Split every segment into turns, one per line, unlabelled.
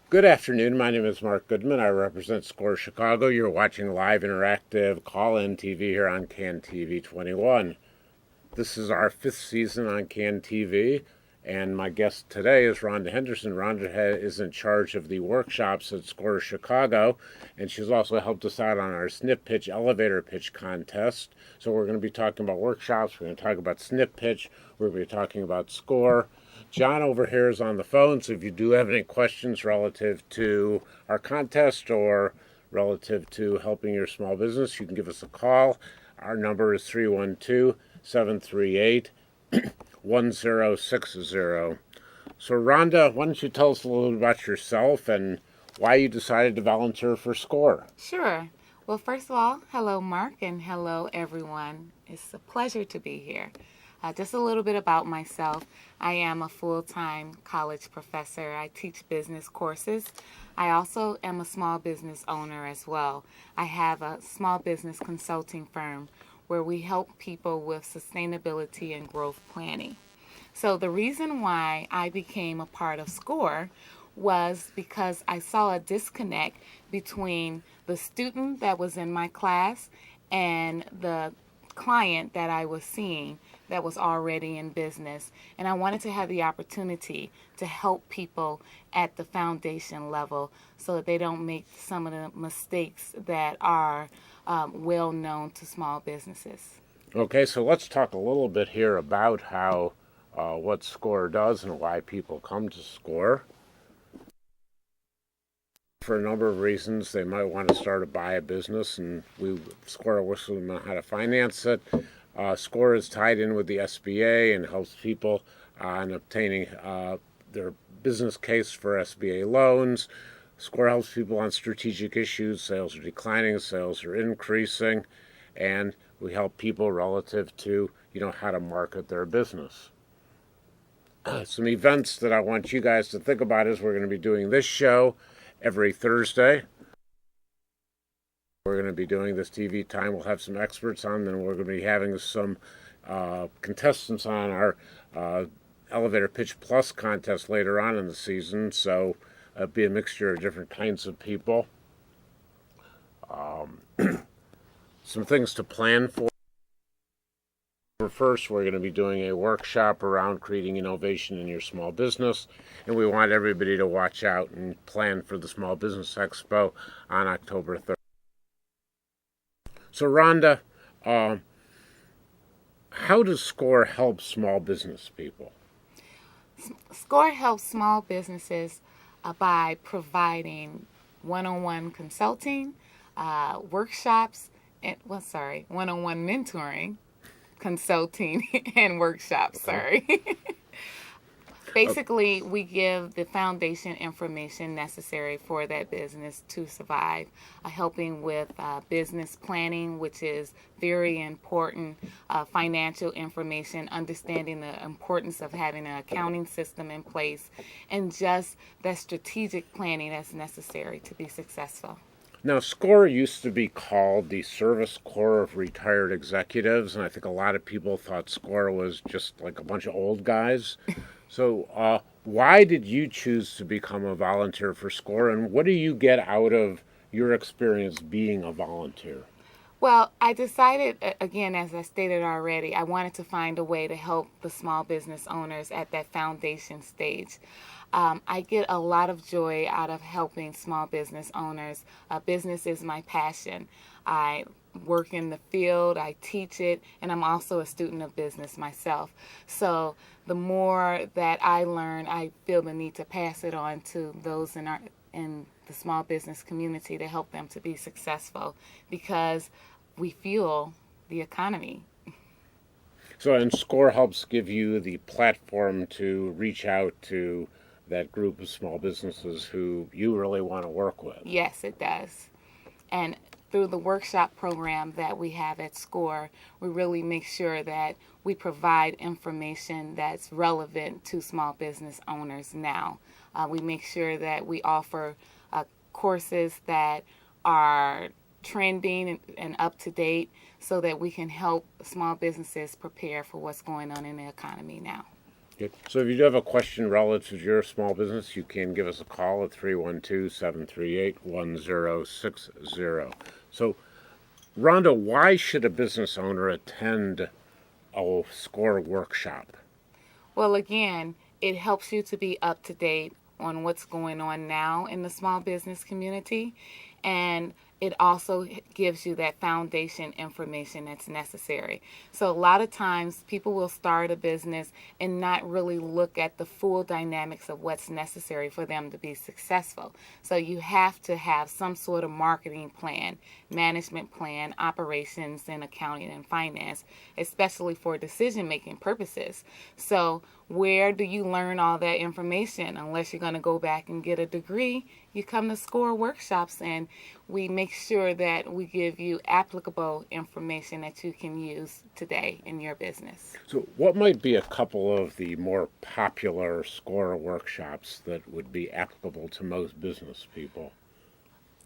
Good afternoon. My name is Mark Goodman. I represent SCORE Chicago. You're watching live interactive call-in TV here on CANTV 21. This is our fifth season on CANTV, and my guest today is Rhonda Henderson. Rhonda is in charge of the workshops at SCORE Chicago, and she's also helped us out on our snip pitch elevator pitch contest. So we're going to be talking about workshops. We're going to talk about snip pitch. We're going to be talking about SCORE. John over here is on the phone, so if you do have any questions relative to our contest or relative to helping your small business, you can give us a call. Our number is 312-738-1060. So Rhonda, why don't you tell us a little bit about yourself and why you decided to volunteer for SCORE?
Sure. Well, first of all, hello, Mark, and hello, everyone. It's a pleasure to be here. Just a little bit about myself. I am a full-time college professor. I teach business courses. I also am a small business owner as well. I have a small business consulting firm where we help people with sustainability and growth planning. So the reason why I became a part of SCORE was because I saw a disconnect between the student that was in my class and the client that I was seeing that was already in business. And I wanted to have the opportunity to help people at the foundation level so that they don't make some of the mistakes that are well known to small businesses.
Okay, so let's talk a little bit here about how what SCORE does and why people come to SCORE. For a number of reasons, they might want to start or buy a business, and SCORE works with them on how to finance it. SCORE is tied in with the SBA and helps people in obtaining their business case for SBA loans. SCORE helps people on strategic issues. Sales are declining, sales are increasing, and we help people relative to how to market their business. Some events that I want you guys to think about is we're going to be doing this show every Thursday. We're going to be doing this TV time. We'll have some experts on, then we're going to be having some contestants on our Elevator Pitch Plus contest later on in the season. So it'll be a mixture of different kinds of people. Some things to plan for. First, we're going to be doing a workshop around creating innovation in your small business, and we want everybody to watch out and plan for the Small Business Expo on October 3rd. So, Rhonda, how does SCORE help small business people?
SCORE helps small businesses by providing one-on-one consulting, workshops, and one-on-one mentoring, consulting, and workshops. Basically, we give the foundation information necessary for that business to survive, helping with business planning, which is very important, financial information, understanding the importance of having an accounting system in place, and just that strategic planning that's necessary to be successful.
Now, SCORE used to be called the Service Corps of Retired Executives, and I think a lot of people thought SCORE was just like a bunch of old guys. So why did you choose to become a volunteer for SCORE, and what do you get out of your experience being a volunteer?
Well, I decided, again, as I stated already, I wanted to find a way to help the small business owners at that foundation stage. I get a lot of joy out of helping small business owners. Business is my passion. I work in the field, I teach it, and I'm also a student of business myself. So the more that I learn, I feel the need to pass it on to those in the small business community to help them to be successful, because we fuel the economy.
So, and SCORE helps give you the platform to reach out to that group of small businesses who you really want to work with.
Yes, it does. And through the workshop program that we have at SCORE, we really make sure that we provide information that's relevant to small business owners now. We make sure that we offer courses that are trending and up to date so that we can help small businesses prepare for what's going on in the economy now.
Good. So if you do have a question relative to your small business, you can give us a call at 312-738-1060. So, Rhonda, why should a business owner attend a SCORE workshop?
Well, again, it helps you to be up to date on what's going on now in the small business community, and it also gives you that foundation information that's necessary. So a lot of times people will start a business and not really look at the full dynamics of what's necessary for them to be successful. So you have to have some sort of marketing plan, management plan, operations and accounting and finance, especially for decision making purposes. So where do you learn all that information? Unless you're going to go back and get a degree, you come to SCORE workshops, and we make sure that we give you applicable information that you can use today in your business.
So what might be a couple of the more popular SCORE workshops that would be applicable to most business people?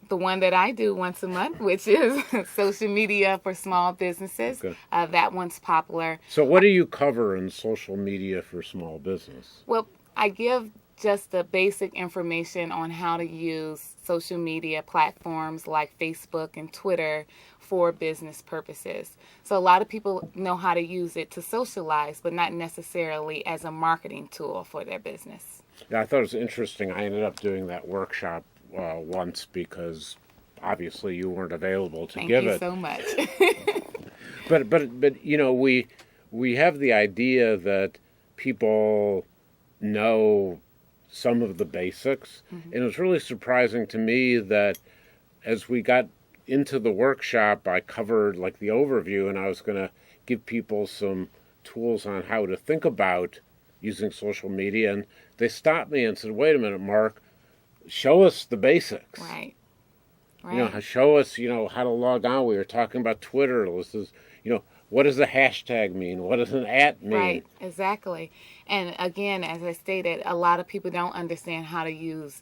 The one that I do once a month, which is social media for small businesses.
Okay.
That one's popular.
So what do you cover in social media for small business?
Well, I give just the basic information on how to use social media platforms like Facebook and Twitter for business purposes. So a lot of people know how to use it to socialize, but not necessarily as a marketing tool for their business.
Yeah, I thought it was interesting. I ended up doing that workshop once because obviously you weren't available to give it.
Thank you so much.
But you know, we have the idea that people know some of the basics, and it was really surprising to me that as we got into the workshop, I covered like the overview, and I was going to give people some tools on how to think about using social media, and they stopped me and said, "Wait a minute, Mark, show us the basics."
Right.
You know, show us, how to log on. We were talking about Twitter. This is, what does a hashtag mean? What does an @ mean?
Right, exactly. And again, as I stated, a lot of people don't understand how to use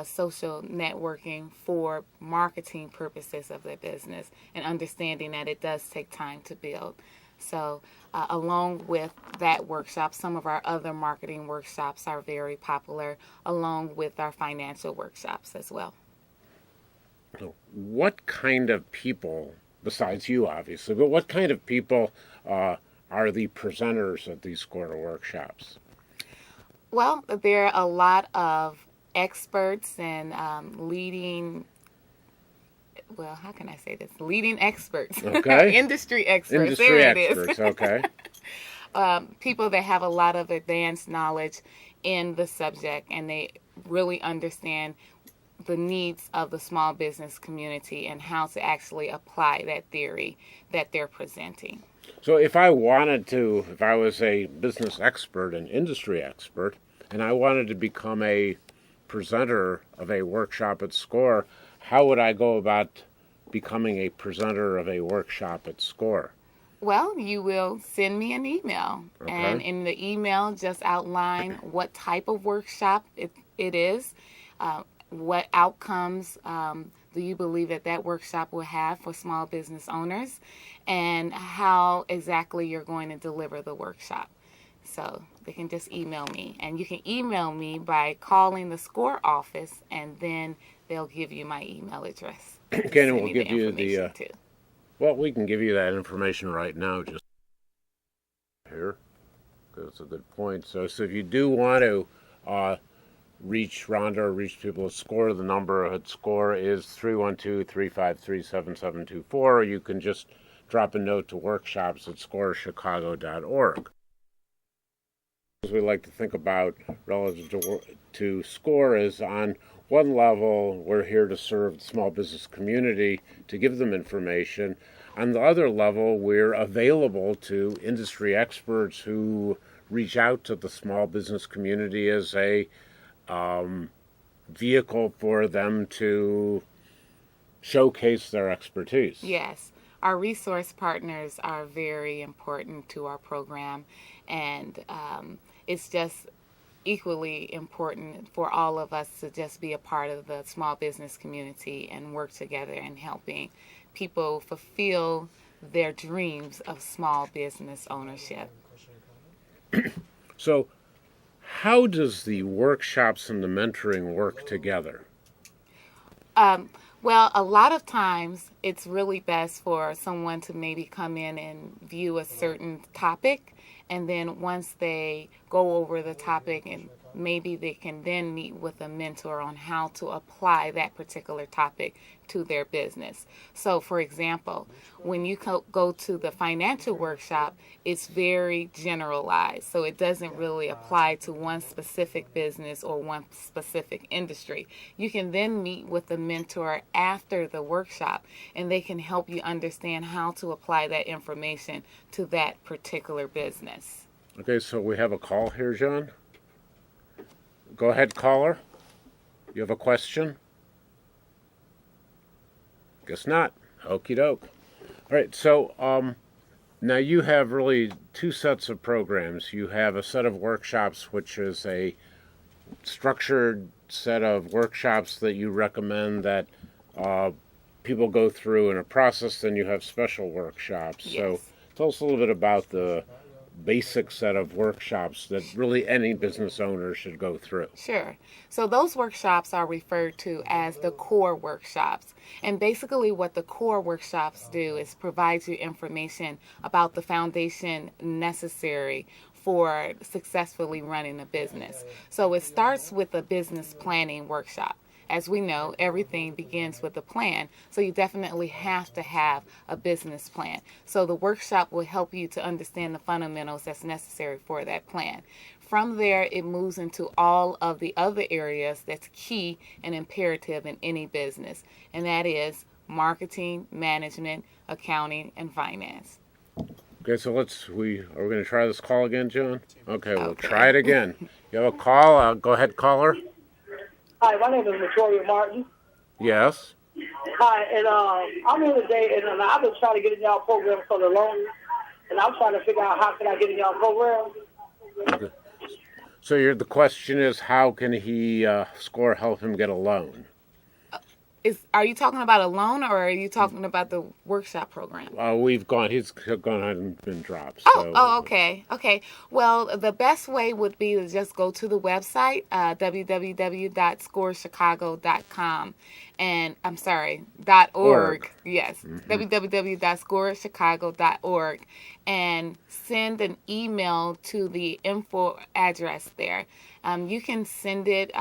social networking for marketing purposes of their business, and understanding that it does take time to build. So along with that workshop, some of our other marketing workshops are very popular, along with our financial workshops as well.
So what kind of people, besides you obviously, but what kind of people are the presenters at these SCORE workshops?
Well, there are a lot of experts and how can I say this? Leading experts.
Okay.
Industry experts.
Industry
there
experts,
it is.
okay.
People that have a lot of advanced knowledge in the subject, and they really understand the needs of the small business community and how to actually apply that theory that they're presenting.
So if I was a business expert, an industry expert, and I wanted to become a presenter of a workshop at SCORE, how would I go about becoming a presenter of a workshop at SCORE?
Well, you will send me an email,
Okay.
and in the email, just outline what type of workshop it is, what outcomes do you believe that workshop will have for small business owners, and how exactly you're going to deliver the workshop. So they can just email me, and you can email me by calling the SCORE office, and then they'll give you my email address.
Okay, and we'll give you the
too.
Well, we can give you that information right now, just here. That's a good point. So if you do want to reach Rhonda or reach people at SCORE, the number at SCORE is 312-353-7724, or you can just drop a note to workshops@scorechicago.org. As we like to think about relative to SCORE is, on one level, we're here to serve the small business community, to give them information. On the other level, we're available to industry experts who reach out to the small business community as a vehicle for them to showcase their expertise.
Yes. Our resource partners are very important to our program, and it's just equally important for all of us to just be a part of the small business community and work together in helping people fulfill their dreams of small business ownership.
So how does the workshops and the mentoring work together?
Well, a lot of times it's really best for someone to maybe come in and view a certain topic, and then once they go over the topic, and maybe they can then meet with a mentor on how to apply that particular topic to their business. So, for example, when you go to the financial workshop, it's very generalized. So it doesn't really apply to one specific business or one specific industry. You can then meet with a mentor after the workshop, and they can help you understand how to apply that information to that particular business.
Okay, so we have a call here, John. Go ahead, caller. You have a question? Guess not. Okie doke. All right, so now you have really two sets of programs. You have a set of workshops, which is a structured set of workshops that you recommend that people go through in a process. Then you have special workshops.
Yes.
So tell us a little bit about the basic set of workshops that really any business owner should go through.
Sure. So those workshops are referred to as the core workshops. And basically what the core workshops do is provide you information about the foundation necessary for successfully running a business. So it starts with a business planning workshop. As we know, everything begins with a plan, so you definitely have to have a business plan. So the workshop will help you to understand the fundamentals that's necessary for that plan. From there, it moves into all of the other areas that's key and imperative in any business, and that is marketing, management, accounting, and finance.
Okay, so are we going to try this call again, John? Okay, we'll try it again. You have a call? Go ahead, caller.
Hi, my name is Victoria Martin.
Yes.
Hi, and I'm here today, and I've been trying to get in y'all program for the loan, and I'm trying to figure out how can I get in y'all program.
Okay. So the question is, how can he SCORE help him get a loan?
Are you talking about a loan, or are you talking about the workshop program?
He's gone ahead and been dropped.
Okay. Well, the best way would be to just go to the website, www.scorechicago.com. And I'm sorry, .org. Yes, www.scorechicago.org. And send an email to the info address there. You can send it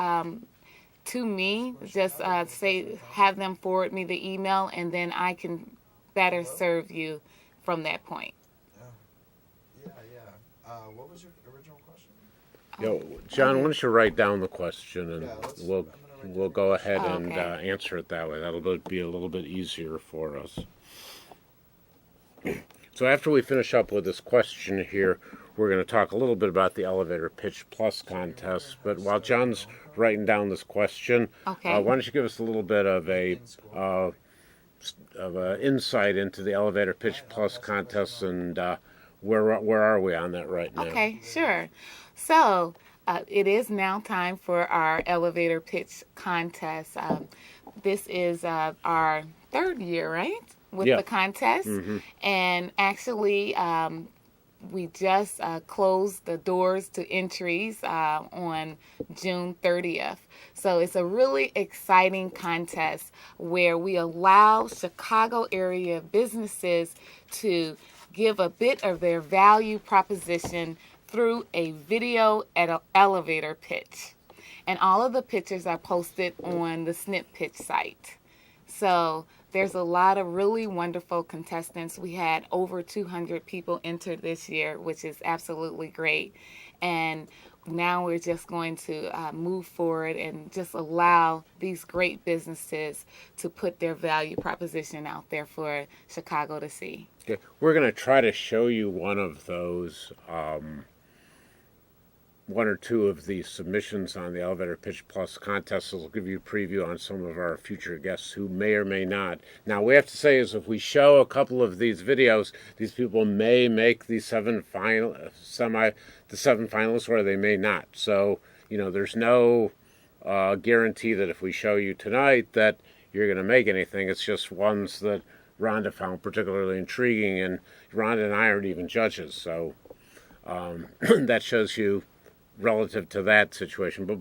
to me, just have them forward me the email, and then I can better serve you from that point.
What was your original question?
John, why don't you write down the question, and we'll go ahead and answer it that way. That'll be a little bit easier for us. So after we finish up with this question here, we're going to talk a little bit about the Elevator Pitch Plus contest. But while John's writing down this question, why don't you give us a little bit of a insight into the Elevator Pitch Plus contest, and where are we on that right now?
Okay, sure. So it is now time for our Elevator Pitch contest. This is our third year, right, with the contest. Mm-hmm. And actually, we just closed the doors to entries on June 30th. So it's a really exciting contest where we allow Chicago area businesses to give a bit of their value proposition through a video elevator pitch. And all of the pictures are posted on the Snip Pitch site. So there's a lot of really wonderful contestants. We had over 200 people enter this year, which is absolutely great. And now we're just going to move forward and just allow these great businesses to put their value proposition out there for Chicago to see.
Okay. We're going to try to show you one of those, one or two of the submissions on the Elevator Pitch Plus contest. We'll give you a preview on some of our future guests who may or may not. Now, we have to say is if we show a couple of these videos, these people may make the seven finalists, or they may not. So, there's no guarantee that if we show you tonight that you're going to make anything. It's just ones that Rhonda found particularly intriguing, and Rhonda and I aren't even judges. So that shows you relative to that situation. But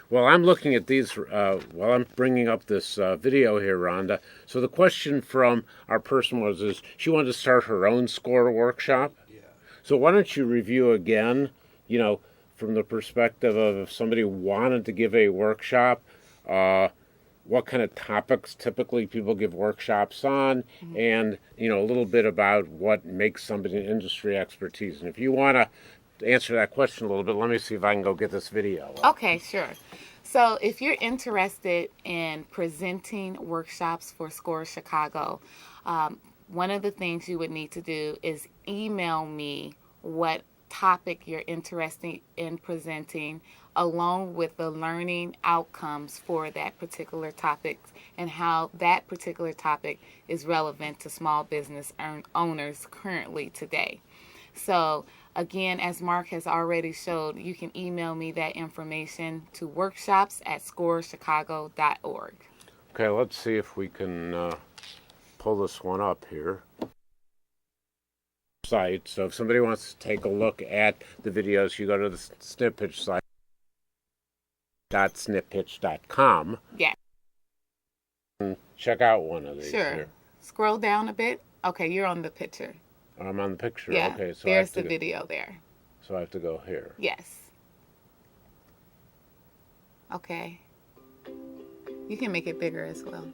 while I'm looking at these, while I'm bringing up this video here, Rhonda, so the question from our person is she wanted to start her own SCORE workshop.
Yeah.
So why don't you review again, from the perspective of if somebody wanted to give a workshop, what kind of topics typically people give workshops on, and, a little bit about what makes somebody an industry expertise. And if you want to answer that question a little bit, let me see if I can go get this video.
Okay, sure. So if you're interested in presenting workshops for SCORE Chicago, one of the things you would need to do is email me what topic you're interested in presenting, along with the learning outcomes for that particular topic and how that particular topic is relevant to small business owners currently today. So again, as Mark has already showed, you can email me that information to workshops@scorechicago.org.
Okay, let's see if we can pull this one up here. Site. So if somebody wants to take a look at the videos, you go to the SnipPitch site, .snippitch.com.
Yeah.
And check out one of these.
Sure.
Here.
Scroll down a bit. Okay, you're on the picture.
I'm on the picture.
Yeah,
Okay, so
there's the video there.
So I have to go here.
Yes. Okay. You can make it bigger as well.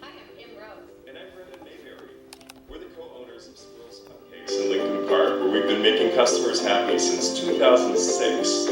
Hi, I'm Kim Rose.
And I'm Brendan Mayberry. We're the co-owners of Squirrel's Cupcakes in Lincoln Park, where we've been making customers happy since 2006.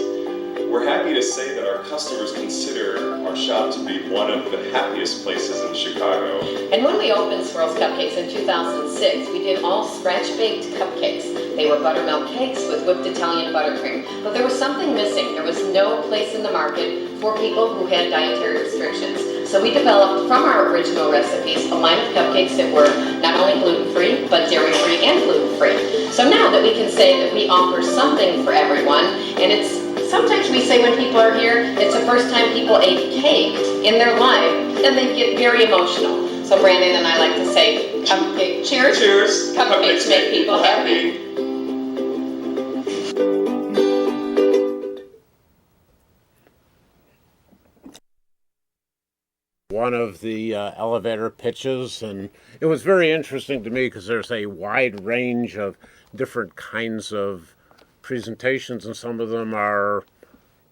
We're happy to say that our customers consider our shop to be one of the happiest places in Chicago.
And when we opened Squirrel's Cupcakes in 2006, we did all scratch-baked cupcakes. They were buttermilk cakes with whipped Italian buttercream. But there was something missing. There was no place in the market for people who had dietary restrictions. So we developed from our original recipes a line of cupcakes that were not only gluten-free, but dairy-free and gluten-free. So now that we can say that we offer something for everyone, and sometimes we say when people are here, it's the first time people ate cake in their life, and they get very emotional. So Brandon and I like to say, cupcake, cheers.
Cheers.
Cupcakes make people happy.
One of the elevator pitches, and it was very interesting to me because there's a wide range of different kinds of presentations, and some of them are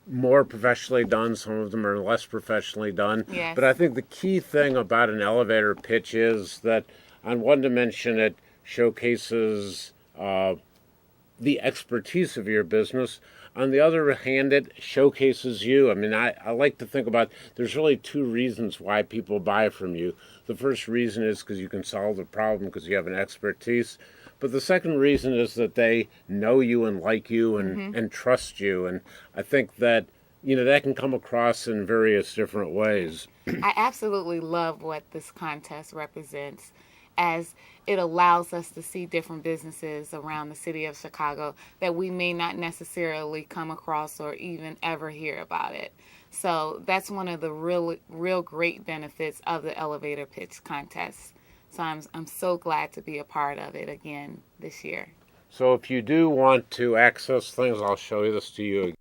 more professionally done, some of them are less professionally done.
Yes.
But I think the key thing about an elevator pitch is that on one dimension it showcases the expertise of your business. On the other hand, it showcases you. I mean, I like to think about there's really two reasons why people buy from you. The first reason is because you can solve the problem because you have an expertise. But the second reason is that they know you and like you and trust you. And I think that, that can come across in various different ways.
I absolutely love what this contest represents, as it allows us to see different businesses around the city of Chicago that we may not necessarily come across or even ever hear about it. So that's one of the real great benefits of the elevator pitch contest. So I'm so glad to be a part of it again this year.
So if you do want to access things, I'll show you this to you again.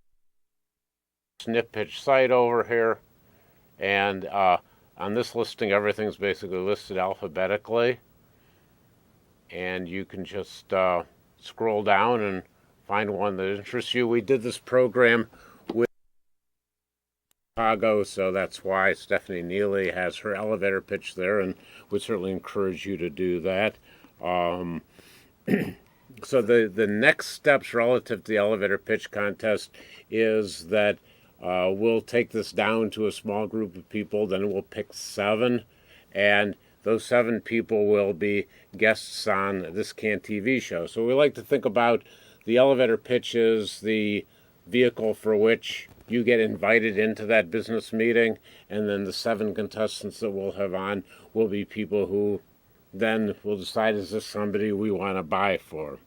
SnipPitch site over here, and on this listing, everything's basically listed alphabetically, and you can just scroll down and find one that interests you. We did this program with Chicago, so that's why Stephanie Neely has her elevator pitch there, and would certainly encourage you to do that. So the next steps relative to the elevator pitch contest is that we'll take this down to a small group of people, then we'll pick 7, and those 7 people will be guests on this CANTV show. So we like to think about the elevator pitch as the vehicle for which you get invited into that business meeting, and then the 7 contestants that we'll have on will be people who then will decide, is this somebody we want to buy for?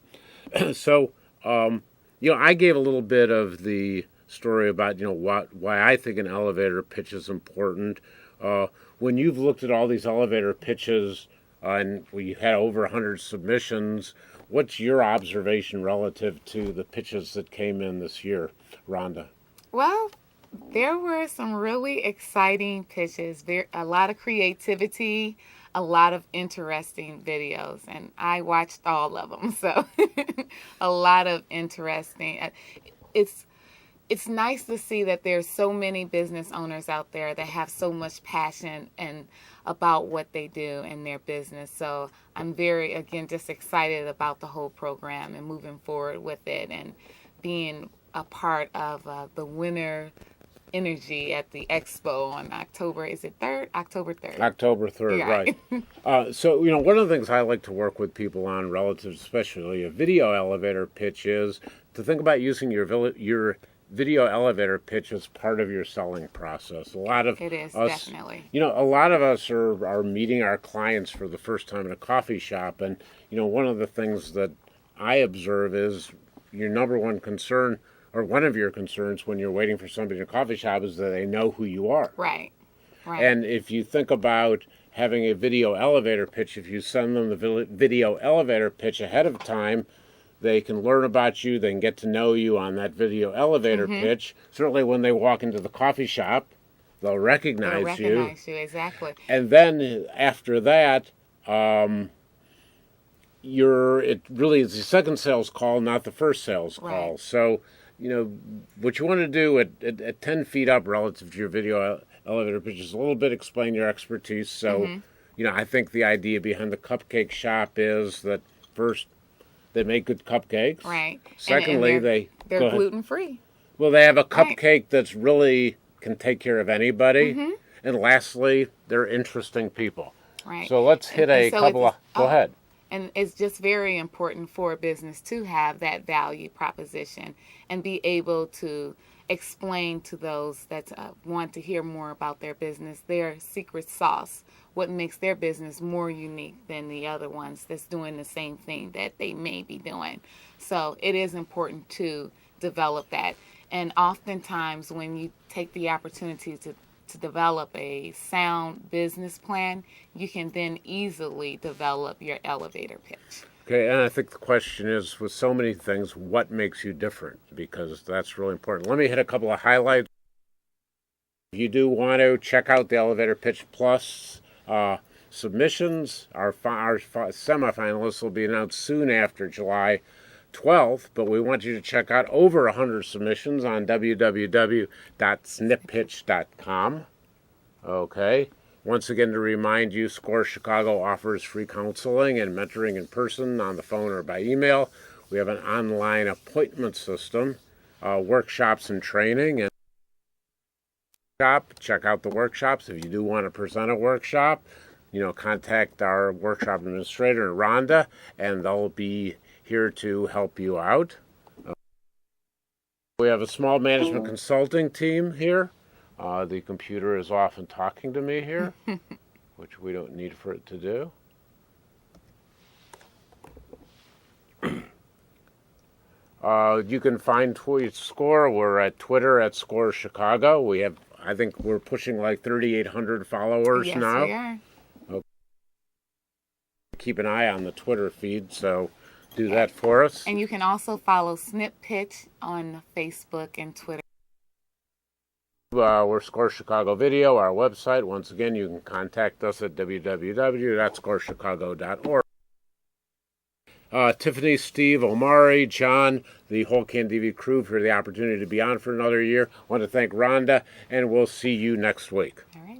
So, I gave a little bit of the story about, why I think an elevator pitch is important. When you've looked at all these elevator pitches and we had over 100 submissions. What's your observation relative to the pitches that came in this year, Rhonda?
Well, there were some really exciting pitches, a lot of creativity, a lot of interesting videos, and I watched all of them. So a lot of interesting. It's nice to see that there's so many business owners out there that have so much passion and about what they do in their business. So I'm again, just excited about the whole program and moving forward with it and being a part of the winter energy at the expo on October 3rd? October 3rd.
October 3rd,
Yeah.
right. So, one of the things I like to work with people on relative, especially a video elevator pitch, is to think about using your video elevator pitch as part of your selling process.
It is, definitely.
A lot of us are meeting our clients for the first time in a coffee shop, and, one of the things that I observe is your number one concern, or one of your concerns when you're waiting for somebody in a coffee shop, is that they know who you are.
Right.
And if you think about having a video elevator pitch, if you send them the video elevator pitch ahead of time, they can learn about you, they can get to know you on that video elevator pitch. Certainly when they walk into the coffee shop, they'll recognize you.
Exactly.
And then after that, it really is the second sales call, not the first sales call.
Right.
So, what you want to do at 10 feet up relative to your video elevator pitch is a little bit explain your expertise. So, I think the idea behind the cupcake shop is that first, they make good cupcakes.
Right.
Secondly,
they're gluten-free.
Well, they have a cupcake that's really can take care of anybody. And lastly, they're interesting people.
Right.
So let's hit a couple of... Go ahead.
And it's just very important for a business to have that value proposition and be able to explain to those that want to hear more about their business, their secret sauce, what makes their business more unique than the other ones that's doing the same thing that they may be doing. So it is important to develop that. And oftentimes when you take the opportunity to develop a sound business plan, you can then easily develop your elevator pitch.
Okay, and I think the question is, with so many things, what makes you different? Because that's really important. Let me hit a couple of highlights. If you do want to check out the Elevator Pitch Plus submissions, our semifinalists will be announced soon after July 12th, but we want you to check out over 100 submissions on www.snippitch.com. Okay. Once again, to remind you, Score Chicago offers free counseling and mentoring in person, on the phone, or by email. We have an online appointment system, workshops and training. And check out the workshops. If you do want to present a workshop, contact our workshop administrator, Rhonda, and they'll be here to help you out. We have a small management consulting team here. The computer is often talking to me here, which we don't need for it to do. You can find Score. We're at Twitter at Score Chicago. I think we're pushing like 3,800 followers now.
Yes, we are.
Okay. Keep an eye on the Twitter feed, so do that for us.
And you can also follow Snip Pitch on Facebook and Twitter.
We're Score Chicago Video, our website. Once again, you can contact us at www.scorechicago.org. Tiffany, Steve, Omari, John, the whole CANTV crew for the opportunity to be on for another year. I want to thank Rhonda, and we'll see you next week.
All right.